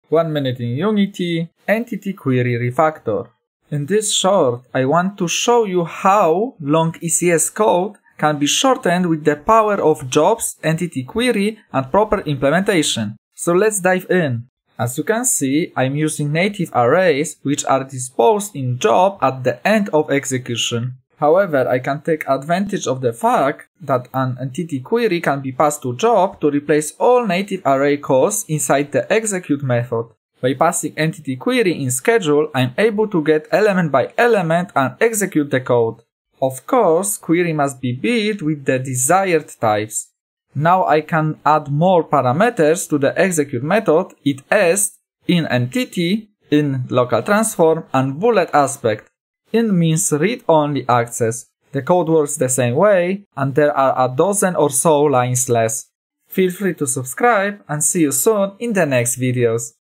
1 minute in Unity, Entity Query Refactor. In this short, I want to show you how long ECS code can be shortened with the power of jobs, entity query, and proper implementation. So let's dive in. As you can see, I'm using native arrays which are disposed in job at the end of execution. However, I can take advantage of the fact that an entity query can be passed to job to replace all native array calls inside the execute method. By passing entity query in schedule, I'm able to get element by element and execute the code. Of course, query must be built with the desired types. Now I can add more parameters to the execute method, it_est, inEntity, in local transform, and bullet aspect. In means read-only access. The code works the same way, and there are a dozen or so lines less. Feel free to subscribe and see you soon in the next videos.